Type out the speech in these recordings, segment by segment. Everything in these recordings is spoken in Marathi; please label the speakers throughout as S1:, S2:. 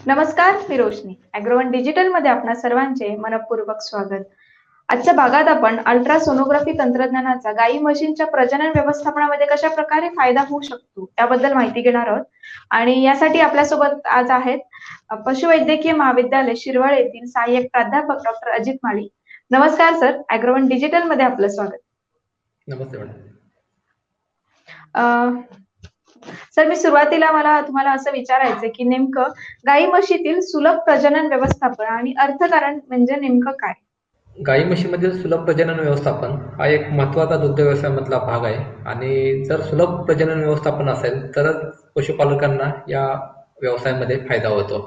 S1: नमस्कार, मी रोशनी. अॅग्रोवन डिजिटलमध्ये आपणा सर्वांचे मनःपूर्वक स्वागत. आजच्या भागात आपण अल्ट्रासोनोग्राफी तंत्रज्ञानाचा गाई म्हशींच्या प्रजनन व्यवस्थापनामध्ये कशा प्रकारे फायदा होऊ शकतो याबद्दल माहिती घेणार आहोत. आणि यासाठी आपल्यासोबत आज आहेत पशुवैद्यकीय महाविद्यालय शिरवळ येथील सहाय्यक प्राध्यापक डॉक्टर अजित माळी. नमस्कार सर, अॅग्रोवन डिजिटलमध्ये आपलं स्वागत.
S2: नमस्ते मॅडम.
S1: सर, मी सुरुवातीला मला तुम्हाला असं विचारायचं की नेमकं गाई म्हशीतील सुलभ प्रजनन व्यवस्थापन आणि अर्थकारण म्हणजे नेमकं काय?
S2: गाई म्हशीमधील सुलभ प्रजनन व्यवस्थापन हा एक महत्त्वाचा दुग्ध व्यवसायामधला भाग आहे आणि जर सुलभ प्रजनन व्यवस्थापन असेल तरच पशुपालकांना या व्यवसायामध्ये फायदा होतो.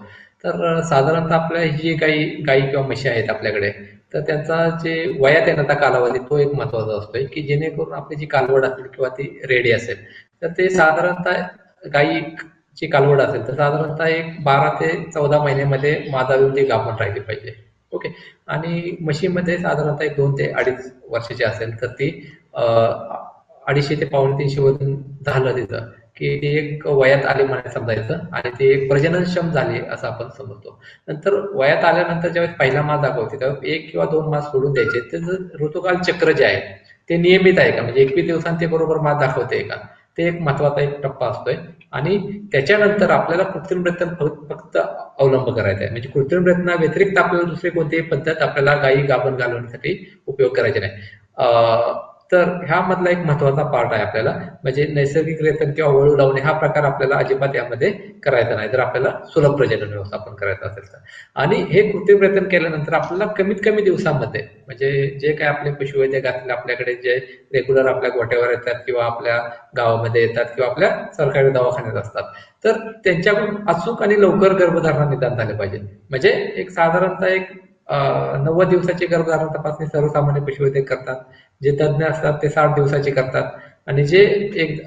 S2: तर साधारणतः आपल्या ही जी गाई किंवा म्हशी आहेत आपल्याकडे, तर त्यांचा जे वयात येण्याचा कालावधी तो एक महत्त्वाचा असतोय की जेणेकरून आपली जी कालवड असेल किंवा ती रेडी असेल तर ते साधारणतः गायीची कालवड असेल तर साधारणतः एक 12 ते 14 महिन्यामध्ये मादावरून ती गाभण राहिली पाहिजे. ओके. आणि म्हशीमध्ये साधारणतः एक 2 ते 2.5 वर्षाची असेल तर ती 250 ते 250 वजन झालं तिचं की ती एक वयात आली म्हणे समजायचं आणि ती एक प्रजननक्षम झाली असं आपण समजतो. नंतर वयात आल्यानंतर ज्यावेळेस पहिला मास दाखवते तेव्हा 1 किंवा 2 मास सोडून द्यायचे. त्याचं ऋतुकाल चक्र जे आहे ते नियमित आहे का, म्हणजे 21 दिवसांत ते बरोबर मास दाखवते का, ते एक महत्वाचा एक टप्पा असतोय. आणि त्याच्यानंतर आपल्याला कृत्रिम प्रयत्न फक्त अवलंब करायचा आहे. म्हणजे कृत्रिम प्रयत्ना व्यतिरिक्त आपल्याला दुसरी कोणतीही पद्धत आपल्याला गायी गाभण घालवण्यासाठी उपयोग करायचे नाही. तर ह्या मधला एक महत्वाचा पार्ट आहे आपल्याला, म्हणजे नैसर्गिक रेतन किंवा वळू लावणे हा प्रकार आपल्याला अजिबात यामध्ये करायचा नाही जर आपल्याला सुलभ प्रजनन व्यवस्थापन करायचं असेल तर. आणि हे कृत्रिम रेतन केल्यानंतर आपल्याला कमीत कमी दिवसांमध्ये, म्हणजे जे काय आपले पशुवैद्यक असतील आपल्याकडे जे रेग्युलर आपल्या गोट्यावर येतात किंवा आपल्या गावामध्ये येतात किंवा आपल्या सरकारी दवाखान्यात असतात, तर त्यांच्याकडून अचूक आणि लवकर गर्भधारणा निदान झाले पाहिजे. म्हणजे एक साधारणतः एक 90 दिवसाची गर्भधारणा तपासणी सर्वसामान्य पशुवैद्यक करतात. जे तज्ञ असतात ते 60 दिवसाची करतात आणि जे एक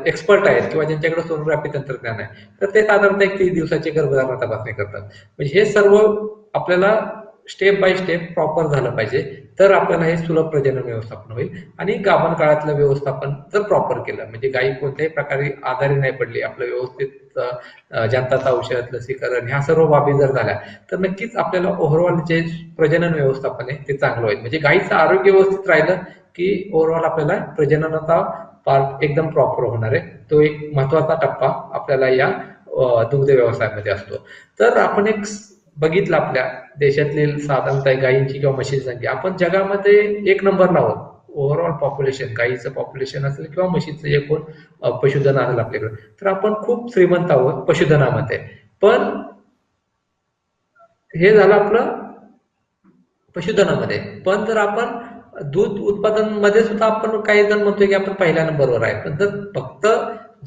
S2: एक्सपर्ट आहेत किंवा ज्यांच्याकडे सोनोग्राफी तंत्रज्ञान आहे तर ते साधारणतः एक 30 दिवसाची गर्भधारणा तपासणी करतात. म्हणजे हे सर्व आपल्याला स्टेप बाय स्टेप प्रॉपर झालं पाहिजे तर आपल्याला हे सुलभ प्रजनन व्यवस्थापन होईल. आणि गाभण काळातलं व्यवस्थापन जर प्रॉपर केलं, म्हणजे गायी कोणत्याही प्रकारे आजारी नाही पडली, आपलं व्यवस्थित जंताचं औषध, लसीकरण ह्या सर्व बाबी जर झाल्या तर नक्कीच आपल्याला ओव्हरऑल जे प्रजनन व्यवस्थापन आहे ते चांगलं होईल. म्हणजे गायीचं आरोग्य व्यवस्थित राहिलं की ओव्हरऑल आपल्याला प्रजननाचा पार्ट एकदम प्रॉपर होणार आहे. तो एक महत्वाचा टप्पा आपल्याला या दुग्ध व्यवसायामध्ये असतो. तर आपण एक बघितलं आपल्या देशातील साधारणतः गायींची किंवा म्हशींची संख्या, आपण जगामध्ये 1 नंबरला आहोत. ओव्हरऑल पॉप्युलेशन, गायीचं पॉप्युलेशन असेल किंवा म्हशीचं एकूण पशुधन असेल आपल्याकडे, तर आपण खूप श्रीमंत आहोत पशुधनामध्ये. पण हे झालं आपलं पशुधनामध्ये. पण जर आपण दूध उत्पादन मध्ये सुद्धा आपण काही जण म्हणतोय की आपण पहिल्या नंबरवर आहे, पण जर फक्त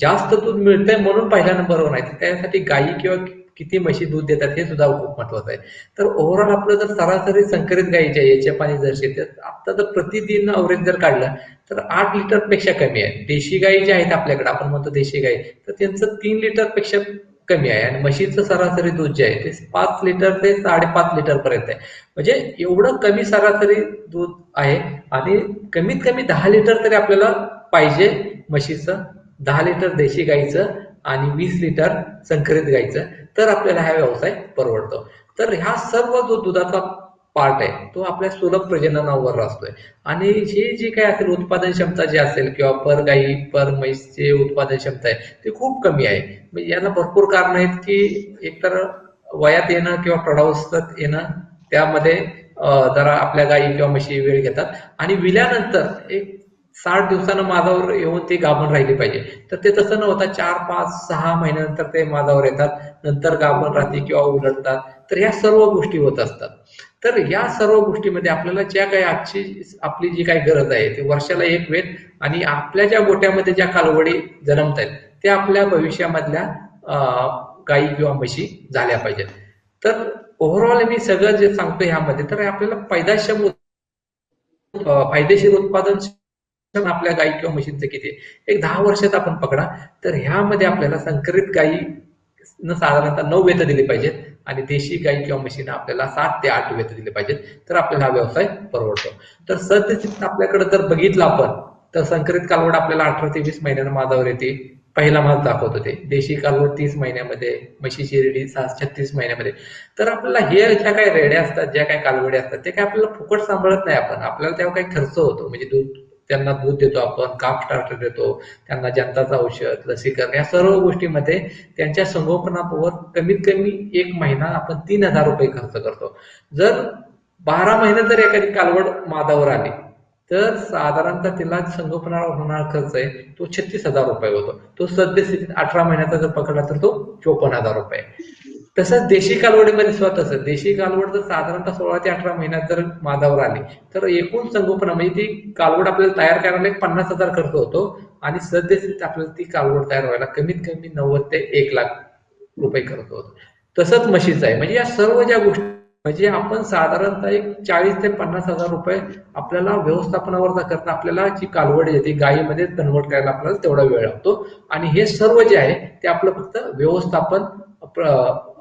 S2: जास्त दूध मिळतंय म्हणून पहिल्या नंबरवर आहे, त्यासाठी गायी किंवा किती म्हशी दूध देतात हे सुद्धा खूप महत्वाचं आहे. तर ओव्हरऑल आपलं जर सरासरी संकरित गायीच्या याच्या पाणी जर्सी आता जर प्रतिदिन अवरेज जर काढलं तर 8 लिटर पेक्षा कमी आहे. देशी गायी ज्या आहेत आपल्याकडे, आपण म्हणतो देशी गायी, तर त्यांचं 3 लिटर पेक्षा कमी आहे. आणि म्हशीचं सरासरी दूध जे आहे ते 5 लिटर ते 5.5 लिटर पर्यंत आहे. म्हणजे एवढं कमी सरासरी दूध आहे. आणि कमीत कमी 10 लिटर तरी आपल्याला पाहिजे म्हशीचं, 10 लिटर देशी गाईचं आणि 20 लिटर संकरित गाईचं, तर आपल्याला हा व्यवसाय परवडतो. तर ह्या सर्व जो दुधाचा पार्ट आहे तो आपल्या सुलभ प्रजननावर असतोय. आणि ही जी काही असेल उत्पादन क्षमता जी असेल किंवा पर गाई पर म्हैसची उत्पादन क्षमता आहे ती खूप कमी आहे. म्हणजे याला भरपूर कारण आहेत की एकतर वयात येणं किंवा प्रौढावस्थेत येणं, त्यामध्ये जरा आपल्या गायी किंवा म्हशी वेळ घेतात. आणि विल्यानंतर एक 60 दिवसानं माझावर येऊन ती गाभण राहिली पाहिजे, तर ते तसं न होता 4, 5, 6 महिन्यानंतर ते माझावर येतात, नंतर गाभण राहते किंवा उलटतात. तर ह्या सर्व गोष्टी होत असतात. तर या सर्व गोष्टीमध्ये आपल्याला ज्या काही आजची आपली जी काही गरज आहे ती वर्षाला एक वेळ, आणि आपल्या ज्या गोट्यामध्ये ज्या कालवडी जन्मत आहेत त्या आपल्या भविष्यामधल्या गायी किंवा म्हशी झाल्या पाहिजेत. तर ओव्हरऑल मी सगळं जे सांगतो ह्यामध्ये, तर आपल्याला फायदेशीर उत्पादन आपल्या गायी किंवा म्हशींचं किती, एक 10 वर्षात आपण पकडा, तर ह्यामध्ये आपल्याला संकरित गायी साधारणतः 9 वेत दिली पाहिजेत आणि देशी गाई किंवा म्हशींना आपल्याला 7 ते 8 वेत दिले पाहिजेत, तर आपल्याला हा व्यवसाय परवडतो. तर सध्या आपल्याकडे जर बघितलं आपण, तर संकरित कालवड आपल्याला 18 ते 20 महिन्यांना माझावर येते. पहिला माल दाखवत होते. देशी कालवड 30 महिन्यामध्ये, म्हशीची रेडी 36 महिन्यामध्ये. तर आपल्याला हे ज्या काही रेड्या असतात, ज्या काही कालवडी असतात, ते काय आपल्याला फुकट सांभाळत नाही आपण. आपल्याला तेव्हा काही खर्च होतो. म्हणजे त्यांना दूध देतो आपण, काप स्टार्टर देतो, त्यांना जंताचं औषध, लसीकरण, या सर्व गोष्टीमध्ये त्यांच्या संगोपनावर कमीत कमी 1 महिना आपण 3,000 रुपये खर्च करतो. जर 12 महिने जर एखादी कालवड मादावर आली तर साधारणतः तिला संगोपनाला होणारा खर्च आहे तो 36,000 रुपये होतो. तो सद्यस्थितीत 18 महिन्याचा जर पकडला तर तो 54,000 रुपये. तसंच देशी कालवडीमध्ये सुद्धा तसं. देशी कालवड जर साधारणतः 16 ते 18 महिन्यात जर मादावर आली तर एकूण संगोपना म्हणजे ती कालवड आपल्याला तयार करायला 50,000 खर्च होतो आणि सद्यस्थितीत आपल्याला ती कालवड तयार व्हायला कमीत कमी 90 ते 1,00,000 रुपये खर्च होतो. तसंच म्हशीचं आहे. म्हणजे या सर्व ज्या गोष्टी म्हणजे आपण साधारणतः एक 40 ते 50,000 रुपये आपल्याला व्यवस्थापनावर करता आपल्याला जी कालवड येते गायीमध्ये कन्वर्ट करायला आपल्याला तेवढा वेळ लागतो. आणि हे सर्व जे आहे ते आपलं फक्त व्यवस्थापन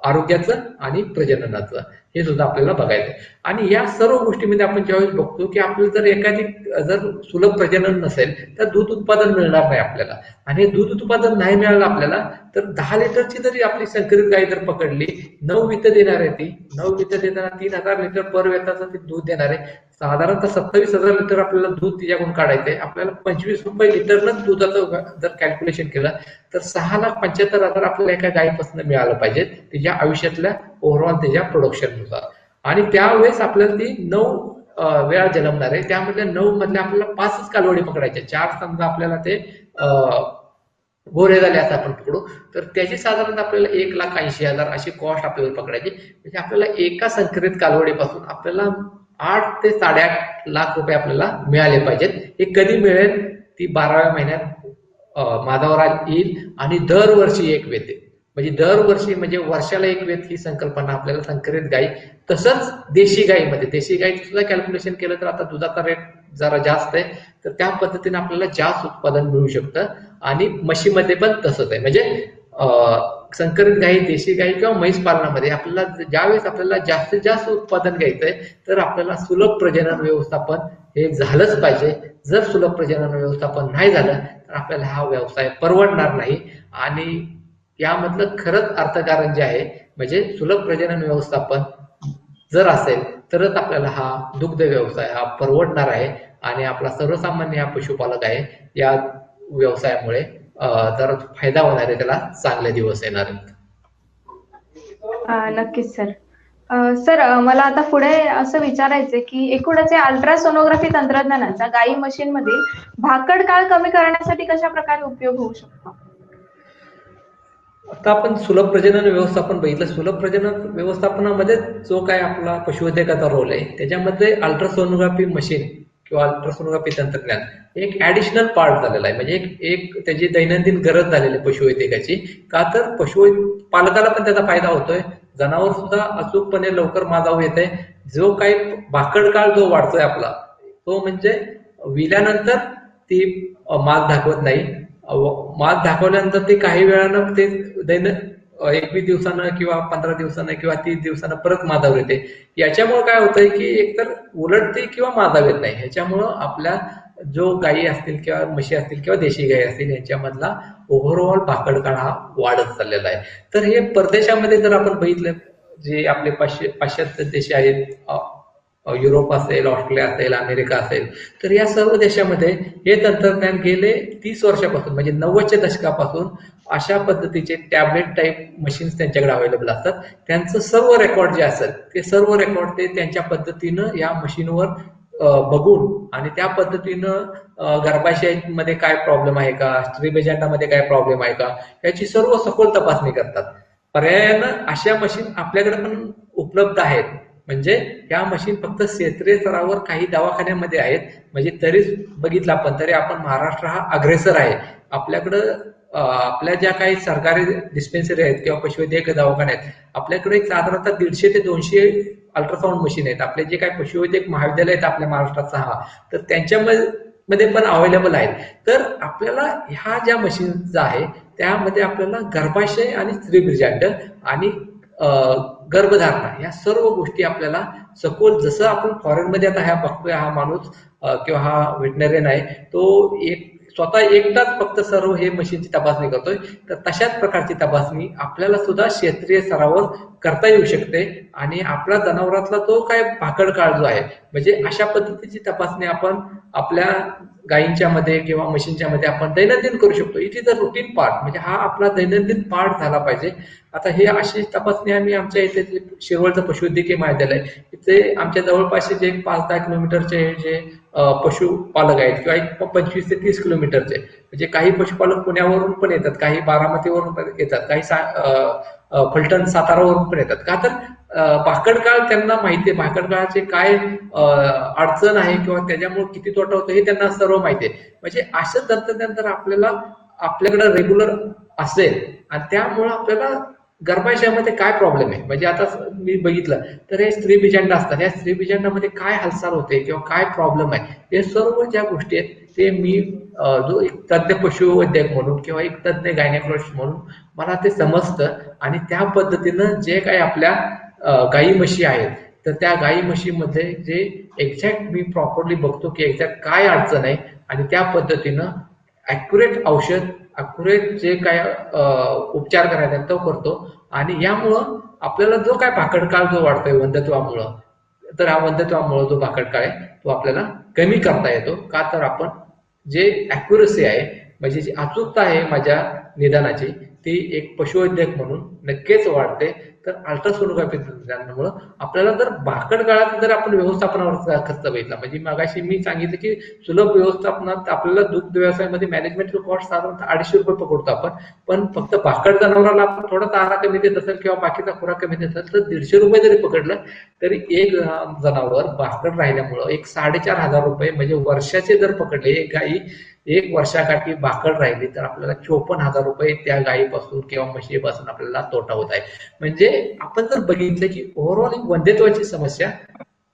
S2: आरोग्याचं आणि प्रजननाचं हे सुद्धा आपल्याला बघायचं आहे. आणि या सर्व गोष्टीमध्ये आपण ज्यावेळेस बघतो की आपल्याला जर एखादी जर सुलभ प्रजनन नसेल तर दूध उत्पादन मिळणार नाही आपल्याला. आणि दूध उत्पादन नाही मिळालं आपल्याला तर 10 लिटरची जरी आपली संकरित गाय जर पकडली, 9 वितं देणार आहे ती, 9 वितं देताना 3,000 लिटर पर वेताचं ते दूध देणार आहे. साधारणतः 27,000 लिटर आपल्याला दूध तिच्याकडून काढायचंय. आपल्याला 25 रुपये लिटरनं दुधाचं जर कॅल्क्युलेशन केलं तर 6,75,000 आपल्याला एका गायीपासून मिळालं पाहिजे तिच्या आयुष्यातल्या ओव्हरऑल त्याच्या प्रोडक्शननुसार. आणि त्यावेळेस आपल्याला ती 9 वेळा जन्मणार आहे. त्यामधल्या 9 मधल्या आपल्याला 5च कालवडी पकडायच्या. 4 समजा आपल्याला ते गोरे झाले असं आपण पकडू तर त्याची साधारण आपल्याला 1,80,000 अशी कॉस्ट आपल्याला पकडायची. म्हणजे आपल्याला एका संकरित कालवडीपासून आपल्याला 8 ते 8.5 लाख रुपये आपल्याला मिळाले पाहिजेत. हे कधी मिळेल? ती 12व्या महिन्यात मादावर येईल आणि दरवर्षी एक वेत आहे. म्हणजे दरवर्षी म्हणजे वर्षाला एक वेत ही संकल्पना आपल्याला संकरित गाई. तसंच देशी गाईमध्ये, देशी गाईचं सुद्धा कॅल्क्युलेशन केलं तर आता दुधाचा रेट जरा जास्त आहे तर त्या पद्धतीने आपल्याला जास्त उत्पादन मिळू शकतं. आणि म्हशीमध्ये पण तसंच आहे. म्हणजे संकरित गाई, देशी गाई किंवा म्हैस पालनामध्ये आपल्याला ज्यावेळेस आपल्याला जास्तीत जास्त उत्पादन घ्यायचंय तर आपल्याला सुलभ प्रजनन व्यवस्थापन हे झालंच पाहिजे. जर सुलभ प्रजनन व्यवस्थापन नाही झालं तर आपल्याला हा व्यवसाय परवडणार नाही. आणि यामधलं खरंच अर्थकारण जे आहे म्हणजे सुलभ प्रजनन व्यवस्थापन जर असेल तरच आपल्याला हा दुग्ध व्यवसाय हा परवडणार आहे. आणि आपला सर्वसामान्य हा पशुपालक आहे या व्यवसायामुळे जर फायदा होणार आहे, त्याला चांगले दिवस येणार आहेत.
S1: नक्कीच सर. सर मला आता पुढे असं विचारायचंय की एकूणच या अल्ट्रासोनोग्राफी तंत्रज्ञानाचा गाई म्हशीं मधील भाकड काळ कमी करण्यासाठी कशा प्रकारे उपयोग होऊ शकतो?
S2: आता आपण सुलभ प्रजनन व्यवस्थापन बघितलं. सुलभ प्रजनन व्यवस्थापनामध्ये जो काय आपला पशुवैद्यकाचा रोल आहे त्याच्यामध्ये अल्ट्रासोनोग्राफी मशीन किंवा अल्ट्रासोनोग्राफी तंत्रज्ञान एक ऍडिशनल पार्ट झालेला आहे. म्हणजे एक त्याची दैनंदिन गरज झालेली आहे पशुवैद्यकाची. का तर पालकाला पण त्याचा फायदा होतोय, जनावर सुद्धा अचूकपणे लवकर माजावर येत आहे. जो काही भाकड काळ जो वाढतोय आपला तो म्हणजे विल्यानंतर ती माज दाखवत नाही. माज दाखवल्यानंतर ते काही वेळानं ते 21 दिवसानं किंवा 15 दिवसानं किंवा 30 दिवसानं परत माजावर येते. याच्यामुळे काय होतंय की एकतर उलटते किंवा माजावर येत नाही. ह्याच्यामुळं आपल्या जो गायी असतील किंवा म्हशी असतील किंवा देशी गायी असतील यांच्यामधला ओव्हरऑल भाकड काळ हा वाढत चाललेला आहे. तर हे परदेशामध्ये जर आपण बघितलं जे आपले पाश्चात्य देश आहेत, युरोप असेल, ऑस्ट्रेलिया असेल, अमेरिका असेल, तर या सर्व देशामध्ये हे तंत्रज्ञान गेले 30 वर्षापासून म्हणजे 90च्या दशकापासून अशा पद्धतीचे टॅबलेट टाईप मशीन्स त्यांच्याकडे अवेलेबल असतात. त्यांचं सर्व रेकॉर्ड जे असतात ते सर्व रेकॉर्ड ते त्यांच्या पद्धतीनं या मशीनवर बघून आणि त्या पद्धतीनं गर्भाशयामध्ये काय प्रॉब्लेम आहे का, स्त्रीबीजांडामध्ये काय प्रॉब्लेम आहे का, याची सर्व सखोल तपासणी करतात. पर्यायानं अशा मशीन आपल्याकडे पण उपलब्ध आहेत. म्हणजे या मशीन फक्त क्षेत्रीय स्तरावर काही दवाखान्यामध्ये आहेत. म्हणजे तरी बघितलं आपण तरी आपण महाराष्ट्र हा अग्रेसर आहे. आपल्याकडं आपल्या ज्या काही सरकारी डिस्पेन्सरी आहेत किंवा पशुवैद्यक दवाखाने आहेत आपल्याकडे एक साधारणतः 150 ते 200 अल्ट्रासाऊंड मशीन आहेत. आपले जे काही पशुवैद्यक महाविद्यालय आहेत आपल्या महाराष्ट्रात 6 तर त्यांच्यामध्ये पण अवेलेबल आहेत. तर आपल्याला ह्या ज्या मशीन्स आहे त्यामध्ये आपल्याला गर्भाशय आणि स्त्रीबीजांड आणि गर्भधारणा या सर्व गोष्टी आपल्याला सखोल जसं आपण फॉरेनमध्ये आता ह्या बघतोय हा माणूस किंवा हा व्हेटनरियन आहे तो एक स्वतः एकटाच फक्त सर्व हे मशीनची तपासणी करतोय, तर तशाच प्रकारची तपासणी आपल्याला सुद्धा क्षेत्रीय स्तरावर करता येऊ शकते आणि आपल्या जनावरातला तो काय भाकड काळ जो आहे, म्हणजे अशा पद्धतीची तपासणी आपण आपल्या गायींच्या मध्ये किंवा म्हशींच्या मध्ये आपण दैनंदिन करू शकतो. It is a routine part, म्हणजे हा आपला दैनंदिन पार्ट झाला पाहिजे. आता हे अशी तपासणी आम्ही आमच्या इथे जे शिरवळचं पशुवैद्यकीय महाविद्यालय, इथे आमच्या जवळपास जे 5-10 किलोमीटरचे जे पशुपालक आहेत किंवा एक 25 ते 30 किलोमीटरचे, म्हणजे काही पशुपालक पुण्यावरून पण येतात, काही बारामतीवरून पण येतात, काही फलटण सातारावरून पण येतात. का तर भाकड काळ त्यांना माहिती आहे, भाकड काळाचे काय अडचण आहे किंवा त्याच्यामुळे किती तोटा होतो हे त्यांना सर्व माहिती आहे. म्हणजे असं तंत्रज्ञान जर आपल्याकडे रेग्युलर असेल आणि त्यामुळे आपल्याला गर्भाशयामध्ये काय प्रॉब्लेम आहे, म्हणजे आता मी बघितलं तर हे स्त्री बीजांड असतात, या स्त्री बीजांडामध्ये काय हालचाल होते किंवा काय प्रॉब्लेम आहे, हे सर्व ज्या गोष्टी आहेत ते मी जो एक तज्ञ पशुवैद्यक म्हणून किंवा एक तज्ञ गायनेकॉलॉजिस्ट म्हणून मला ते समजतं आणि त्या पद्धतीनं जे काही आपल्या गाई म्हशी आहेत, तर त्या गाई म्हशीमध्ये जे एक्झॅक्ट मी प्रॉपरली बघतो की एक्झॅक्ट काय अडचण आहे आणि त्या पद्धतीनं ॲक्युरेट औषध, ॲक्युरेट जे काय उपचार करायचा तो करतो. आणि यामुळं आपल्याला जो काय भाकडकाळ जो वाढतोय वंध्यत्वामुळं, तर हा वंध्यत्वामुळं जो भाकडकाळ आहे तो आपल्याला कमी करता येतो. का तर आपण जे ॲक्युरसी आहे, म्हणजे जी अचूकता आहे माझ्या निदानाची, ती एक पशुवैद्यक म्हणून नक्कीच वाढते. तर अल्ट्रासोनोग्राफी तंत्रज्ञानामुळं आपल्याला जर भाकड काळात जर आपण व्यवस्थापनावर खर्च बघितला, म्हणजे मगाशी मी सांगितलं की सुलभ व्यवस्थापनात आपल्याला दुग्ध व्यवसायामध्ये मॅनेजमेंट कॉस्ट साधारणतः ₹250 पकडतो आपण, पण फक्त भाकड जनावराला आपण थोडा चारा कमी देत असेल किंवा बाकीचा खुराक कमी देत असेल तर ₹150 जरी पकडलं तरी एक जनावर भाकड राहिल्यामुळं एक ₹4,500, म्हणजे वर्षाचे जर पकडले, एक गाई एक वर्षाकाठी भाकड राहिली तर आपल्याला ₹54,000 त्या गायीपासून किंवा म्हशीपासून आपल्याला तोटा होत आहे. म्हणजे आपण जर बघितलं की ओव्हरऑल एक वंध्यत्वाची समस्या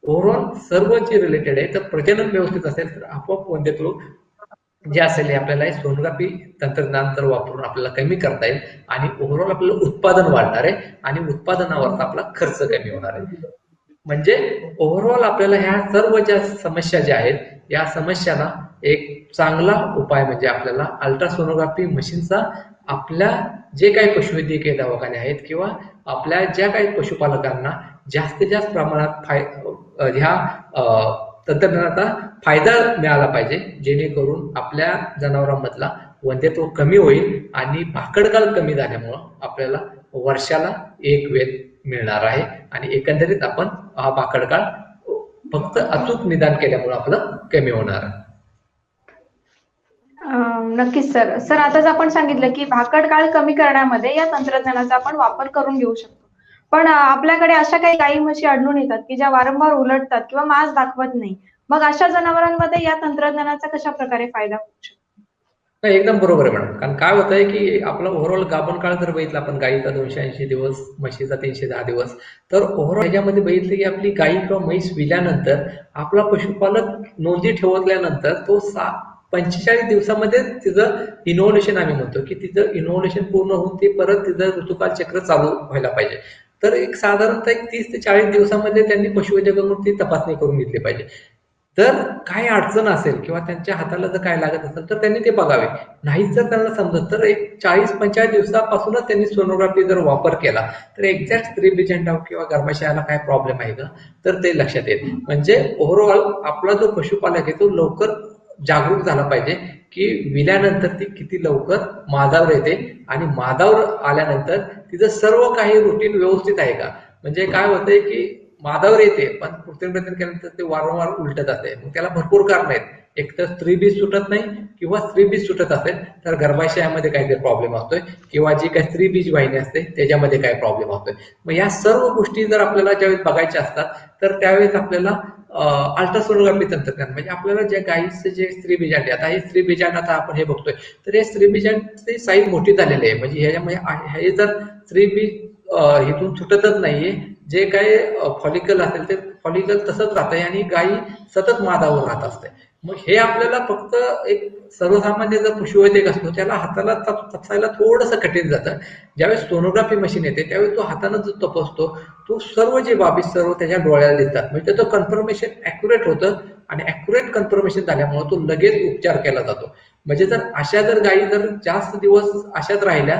S2: ओव्हरऑल सर्व जे रिलेटेड आहे, तर प्रजनन व्यवस्थित असेल तर आपोआप वंध्यत्व जे असेल हे आपल्याला सोनोग्राफी तंत्रज्ञान तर वापरून आपल्याला कमी करता येईल आणि ओव्हरऑल आपलं उत्पादन वाढणार आहे आणि उत्पादनावरचा आपला खर्च कमी होणार आहे. म्हणजे ओव्हरऑल आपल्याला ह्या सर्व ज्या समस्या ज्या आहेत, या समस्यांना एक चांगला उपाय म्हणजे आपल्याला अल्ट्रासोनोग्राफी मशीनचा आपल्या जे काही पशुवैद्यकीय दवाखाने आहेत किंवा आपल्या ज्या काही पशुपालकांना जास्तीत जास्त प्रमाणात ह्या तंत्रज्ञानाचा फायदा मिळाला पाहिजे, जेणेकरून आपल्या जनावरांमधला वंध्यत्व कमी होईल आणि भाकडकाळ कमी झाल्यामुळं आपल्याला वर्षाला एक वेद मिळणार आहे आणि एकंदरीत आपण हा भाकडकाळ फक्त अचूक निदान केल्यामुळे आपलं कमी होणार आहे.
S1: नक्कीच सर. सर, आताच आपण सांगितलं की भाकड काळ कमी करण्यामध्ये या तंत्रज्ञानाचा आपण वापर करून घेऊ शकतो. पण आपल्याकडे अशा काही गाई म्हशी आढळून येतात की ज्या वारंवार उलटतात किंवा मांस दाखवत नाही. मग अशा जनावरांमध्ये या तंत्रज्ञानाचा कशा प्रकारे फायदा होऊ शकतो?
S2: नाही, एकदम बरोबर आहे मॅडम. कारण काय होतंय की आपला ओव्हरऑल गाभण काळ जर बघितला आपण, गाईचा 280 दिवस, म्हशीचा 310 दिवस, तर ओव्हरऑल ह्याच्यामध्ये बघितलं की आपली गाई किंवा म्हैस विल्यानंतर आपला पशुपालक नोंदी ठेवल्यानंतर तो 45 दिवसामध्ये तिचं इनोव्हेशन, आम्ही म्हणतो की तिचं इनोव्हेशन पूर्ण होऊन ते परत तिचं ऋतुकाल चक्र चालू व्हायला पाहिजे. तर एक साधारणतः एक 30 ते 40 दिवसामध्ये त्यांनी पशुवैद्यकाकडून ती तपासणी करून घेतली पाहिजे. जर काय अडचण असेल किंवा त्यांच्या हाताला जर काय लागत असेल तर त्यांनी ते बघावे. नाहीच जर त्यांना समजत तर एक 40-45 दिवसापासूनच त्यांनी सोनोग्राफी जर वापर केला तर एक्झॅक्ट स्त्री बीजांडावर किंवा गर्भाशयाला काय प्रॉब्लेम आहे का तर ते लक्षात येईल. म्हणजे ओव्हरऑल आपला जो पशुपालक आहे तो लवकर जागरूक झाला पाहिजे की विल्यानंतर ती किती लवकर मादावर येते आणि मादावर आल्यानंतर तिचं सर्व काही रुटीन व्यवस्थित आहे का. म्हणजे काय होतंय की मादावर येते पण कृत्रिम प्रजनन केल्यानंतर ते वारंवार उलटत असते. मग त्याला भरपूर कारण आहेत. एक तर स्त्री बीज सुटत नाही किंवा स्त्री बीज सुटत असेल तर गर्भाशयामध्ये काहीतरी प्रॉब्लेम असतोय किंवा जी काही स्त्री बीज वाहिनी असते त्याच्यामध्ये काय प्रॉब्लेम असतोय. मग या सर्व गोष्टी जर आपल्याला ज्यावेळेस बघायच्या असतात तर त्यावेळेस आपल्याला अल्ट्रासोनोग्राफी तंत्रज्ञान, म्हणजे आपल्याला ज्या गाईचं जे स्त्री बीजांड, आता हे स्त्री बीजांड आता आपण हे बघतोय तर हे स्त्री बीजांडची साईज मोठी झालेली आहे. म्हणजे ह्याच्यामध्ये हे जर स्त्री बीज इथून सुटतच नाहीये, जे काही फॉलिकल असेल ते फॉलिकल तसंच राहतंय आणि गायी सतत मादावर राहत असते. मग हे आपल्याला फक्त एक सर्वसामान्य जर पशुवैद्यक असतो त्याला हाताला तपासायला थोडंसं कठीण जातं. ज्यावेळेस सोनोग्राफी मशीन येते त्यावेळेस तो हाताने जो तपासतो तो सर्व जे बाबी सर्व त्याच्या डोळ्याला दिसतात. म्हणजे त्याचं कन्फर्मेशन ॲक्युरेट होतं आणि ॲक्युरेट कन्फर्मेशन झाल्यामुळे तो लगेच उपचार केला जातो. म्हणजे जर अशा जर गायी जर जास्त दिवस अशाच राहिल्या,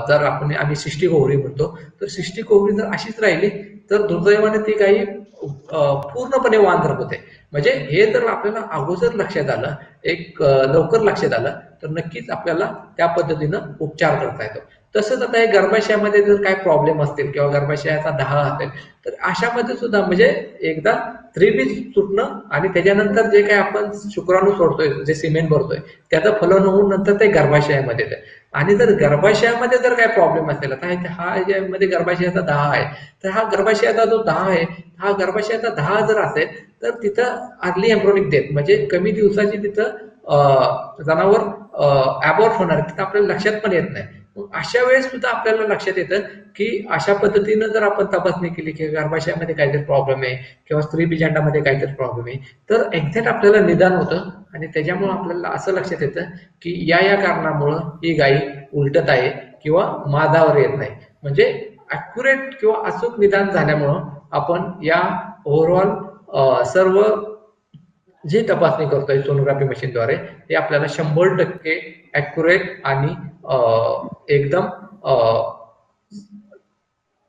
S2: जर आम्ही सिष्टी कोहरी म्हणतो, तर सिष्टी कोहरी जर अशीच राहिली तर दुर्दैवाने ती गायी पूर्णपणे वांद्र होते. म्हणजे हे जर आपल्याला अगोदर लक्षात आलं, लवकर लक्षात आलं, तर नक्कीच आपल्याला त्या पद्धतीनं उपचार करता येतो. तसंच आता हे गर्भाशयामध्ये जर काही प्रॉब्लेम असतील किंवा गर्भाशयाचा दहा असेल, तर अशामध्ये सुद्धा म्हणजे एकदा थ्रीबीज सुटणं आणि त्याच्यानंतर जे काही आपण शुक्राणू सोडतोय, जे सिमेंट भरतोय, त्याचं फलन होऊन नंतर ते गर्भाशयामध्ये येतं. आणि जर गर्भाशयामध्ये जर काही प्रॉब्लेम असेल, आता हा ज्यामध्ये गर्भाशयाचा दहा आहे, तर हा गर्भाशयाचा जो दहा आहे, हा गर्भाशयाचा दहा जर असेल तर तिथं अर्ली एम्ब्रोनिक डेथ म्हणजे कमी दिवसाची तिथं जनावर अबॉर्ट होणार, तिथं आपल्याला लक्षात पण येत नाही. मग अशा वेळेस सुद्धा आपल्याला लक्षात येतं की अशा पद्धतीनं जर आपण तपासणी केली की गर्भाशयामध्ये काहीतरी प्रॉब्लेम आहे किंवा स्त्री बीजांडामध्ये काहीतरी प्रॉब्लेम आहे, तर एक्झॅक्ट आपल्याला निदान होतं आणि त्याच्यामुळे आपल्याला असं लक्षात येतं की या कारणामुळं ही गाय उलटत आहे किंवा मादावर येत नाही. म्हणजे अॅक्युरेट किंवा अचूक निदान झाल्यामुळं आपण या ओव्हरऑल सर्व जी तपासणी करतोय सोनोग्राफी मशीनद्वारे, हे आपल्याला 100% अॅक्युरेट आणि एकदम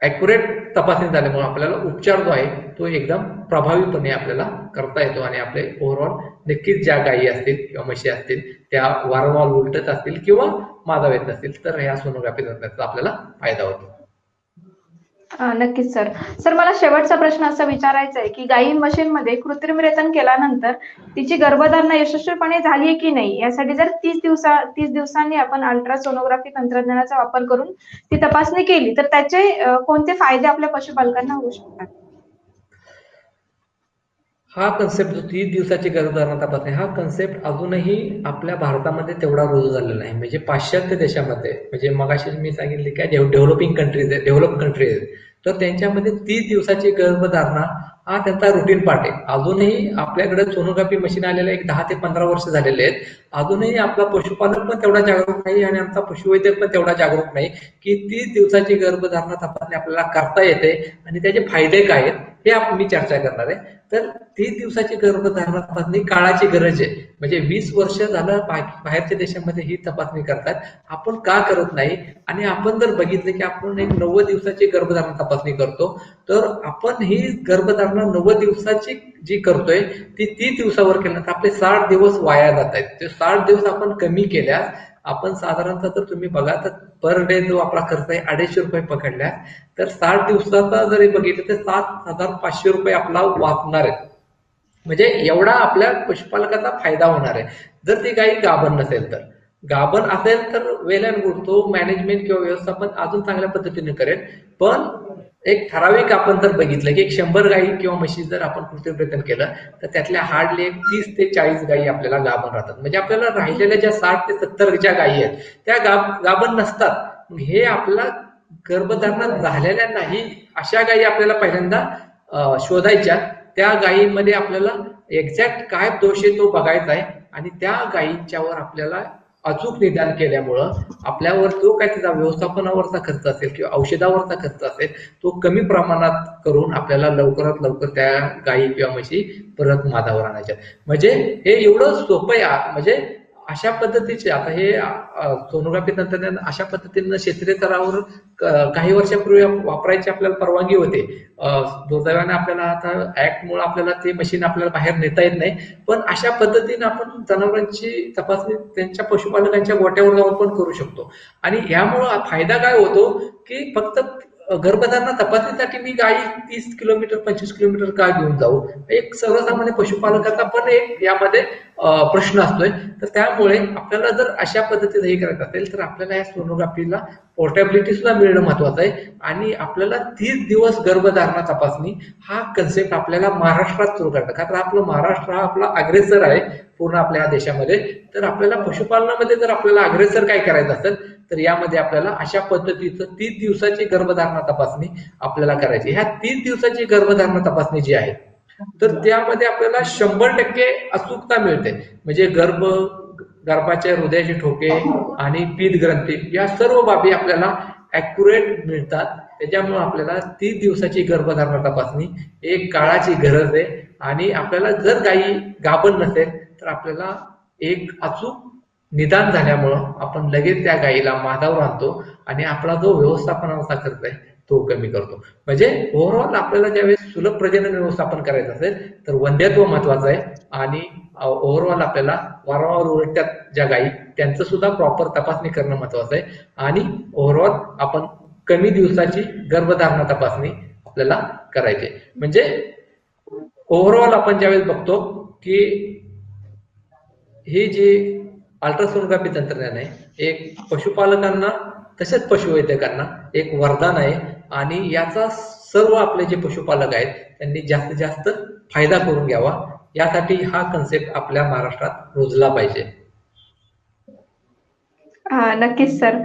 S2: अॅक्युरेट तपासणी झाल्यामुळे आपल्याला उपचार जो आहे तो एकदम प्रभावीपणे आपल्याला करता येतो आणि आपले ओव्हरऑल नक्कीच ज्या गायी असतील किंवा म्हशी असतील त्या वारंवार उलटत असतील किंवा मादा येत नसतील तर ह्या सोनोग्राफी करण्याचा आपल्याला फायदा होतो.
S1: नक्कीच सर. सर मला शेवटचा प्रश्न असा विचारायचा आहे की गाई म्हशींमध्ये कृत्रिम रेतन केल्यानंतर तिची गर्भधारणा यशस्वीपणे झाली आहे की नाही, यासाठी जर 30 दिवसांनी आपण अल्ट्रासोनोग्राफी तंत्रज्ञानाचा वापर करून ती तपासणी केली तर त्याचे कोणते फायदे आपल्या पशुपालकांना होऊ शकतात?
S2: हा कन्सेप्ट जो 30 दिवसाची गर्भधारणा तपासणी, हा कन्सेप्ट अजूनही आपल्या भारतामध्ये तेवढा रुजू झालेला नाही. म्हणजे पाश्चात्य देशामध्ये, म्हणजे मगाशी मी सांगितले काय डेव्हलपिंग कंट्रीज आहे, डेव्हलप कंट्रीज आहेत, तर त्यांच्यामध्ये 30 दिवसाची गर्भधारणा हा त्यांचा रुटीन पार्ट आहे. अजूनही आपल्याकडे सोनोग्राफी मशीन आलेल्या एक 10 ते 15 वर्ष झालेले आहेत. अजूनही आपला पशुपालक पण तेवढा जागरूक नाही आणि आमचा पशुवैद्यक पण तेवढा जागरूक नाही की 30 दिवसाची गर्भधारणा तपासणी आपल्याला करता येते आणि त्याचे फायदे काय आहेत हे मी चर्चा करणार आहे. तर 30 दिवसाची गर्भधारणा तपासणी काळाची गरज आहे. म्हणजे 20 वर्ष झालं बाहेरच्या देशामध्ये ही तपासणी करतात, आपण का करत नाही? आणि आपण जर बघितलं की आपण एक 90 दिवसाची गर्भधारणा तपासणी करतो, तर आपण ही गर्भधारणा 90 दिवसाची जी करतोय ती 30 दिवसावर केल्यानंतर आपले 60 दिवस वाया जात आहेत. ते 60 दिवस आपण कमी केल्यास आपण साधारणतः जर तुम्ही बघा तर पर डे जो आपला खर्च आहे 250 रुपये पकडल्या, तर 60 दिवसाचा जरी बघितलं तर 7,500 रुपये आपला वाचणार आहे. म्हणजे एवढा आपल्या पशुपालकाचा फायदा होणार आहे. जर ती गाई गाभण नसेल तर. गाभण असेल तर वेल अँड गुड, तो मॅनेजमेंट किंवा व्यवस्थापन अजून चांगल्या पद्धतीने करेल. पण एक ठराविक आपण जर बघितलं की एक 100 गाई किंवा म्हशी जर आपण कृत्रिम केलं तर त्यातल्या हार्डली एक 30 ते 40 गाई आपल्याला गाभण राहतात. म्हणजे आपल्याला राहिलेल्या ज्या 60 ते 70 ज्या गायी आहेत त्या गाभण नसतात. हे आपल्याला गर्भधारणा झालेल्या नाही अशा गायी आपल्याला पहिल्यांदा शोधायच्या. त्या गायीमध्ये आपल्याला एक्झॅक्ट काय दोष आहे तो बघायचा आहे आणि त्या गायींच्यावर आपल्याला अचूक निदान केल्यामुळं आपल्यावर जो काय त्याचा व्यवस्थापनावरचा खर्च असेल किंवा औषधावरचा खर्च असेल तो कमी प्रमाणात करून आपल्याला लवकरात लवकर त्या गायी किंवा म्हशी परत मादावर आणायच्या. म्हणजे हे एवढं सोपं आहे. म्हणजे अशा पद्धतीचे आता हे सोनोग्राफी तंत्रज्ञान अशा पद्धतीनं क्षेत्रीय स्तरावर काही वर्षापूर्वी वापरायची आपल्याला परवानगी होते. दुर्दैवाने आपल्याला आता ऍक्टमुळे आपल्याला ते मशीन आपल्याला बाहेर नेता येत नाही. पण अशा पद्धतीने आपण जनावरांची तपासणी त्यांच्या पशुपालकांच्या गोट्यावर जाऊन पण करू शकतो. आणि यामुळं फायदा काय होतो की फक्त गर्भधारणा तपासणीसाठी मी गाई 30 किलोमीटर 25 किलोमीटर का घेऊन जाऊ, एक सर्वसामान्य पशुपालकाचा पण एक यामध्ये प्रश्न असतोय. तर त्यामुळे आपल्याला जर अशा पद्धतीने हे करायचं असेल तर आपल्याला या सोनोग्राफीला पोर्टेबिलिटी सुद्धा मिळणं महत्वाचं आहे. आणि आपल्याला 30 दिवस गर्भधारणा तपासणी हा कन्सेप्ट आपल्याला महाराष्ट्रात सुरू करायचा. कारण आपलं महाराष्ट्र हा आपला अग्रेसर आहे पूर्ण आपल्या देशामध्ये. तर आपल्याला पशुपालनामध्ये जर आपल्याला अग्रेसर काय करायचं असेल तर यामध्ये आपल्याला अशा पद्धतीचं 30 दिवसाची गर्भधारणा तपासणी आपल्याला करायची. ह्या 30 दिवसाची गर्भधारणा तपासणी जी आहे तर त्यामध्ये आपल्याला 100% अचूकता मिळते. म्हणजे गर्भाच्या हृदयाचे ठोके आणि पीत ग्रंथी या सर्व बाबी आपल्याला ॲक्युरेट मिळतात. त्याच्यामुळे आपल्याला 30 दिवसाची गर्भधारणा तपासणी एक काळाची गरज आहे. आणि आपल्याला जर गाई गाभण नसेल तर आपल्याला एक अचूक निदान झाल्यामुळं आपण लगेच त्या गायीला मादावर आणतो आणि आपला जो व्यवस्थापनाचा खर्च आहे तो कमी करतो. म्हणजे ओव्हरऑल आपल्याला ज्यावेळेस सुलभ प्रजनन व्यवस्थापन करायचं असेल तर वंध्यत्व महत्वाचं आहे आणि ओव्हरऑल आपल्याला वारंवार उलट्यात ज्या गायी त्यांचं सुद्धा प्रॉपर तपासणी करणं महत्वाचं आहे आणि ओव्हरऑल आपण कमी दिवसाची गर्भधारणा तपासणी आपल्याला करायची आहे. म्हणजे ओव्हरऑल आपण ज्यावेळेस बघतो की हे जे अल्ट्रासोनोग्राफी तंत्रज्ञान आहे एक पशुपालकांना तसेच पशुवैद्यकांना एक वरदान आहे आणि याचा सर्व आपले जे पशुपालक आहेत त्यांनी जास्तीत जास्त फायदा करून घ्यावा यासाठी हा कन्सेप्ट आपल्या महाराष्ट्रात रुजला पाहिजे.
S1: हा, नक्कीच सर.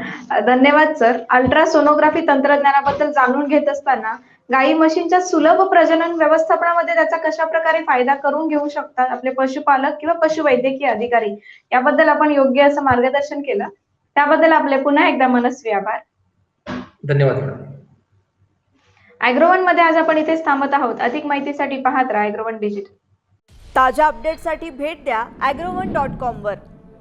S1: धन्यवाद सर. अल्ट्रासोनोग्राफी तंत्रज्ञानाबद्दल जाणून घेत असताना गाई म्हशींच्या सुलभ प्रजनन व्यवस्थापनामध्ये त्याचा कशा प्रकारे फायदा करून घेऊ शकतात आपले पशुपालक किंवा पशुवैद्यकीय अधिकारी, याबद्दल आपण योग्य असं मार्गदर्शन केलं. त्याबद्दल आपले पुन्हा एकदा मनस्वी आभार.
S2: धन्यवाद मॅडम.
S1: अॅग्रोवन मध्ये आज आपण इथेच थांबत आहोत. अधिक माहितीसाठी पाहत राहा अॅग्रोवन डिजिटल.
S3: ताज्या अपडेटसाठी भेट द्या agrowon.com वर.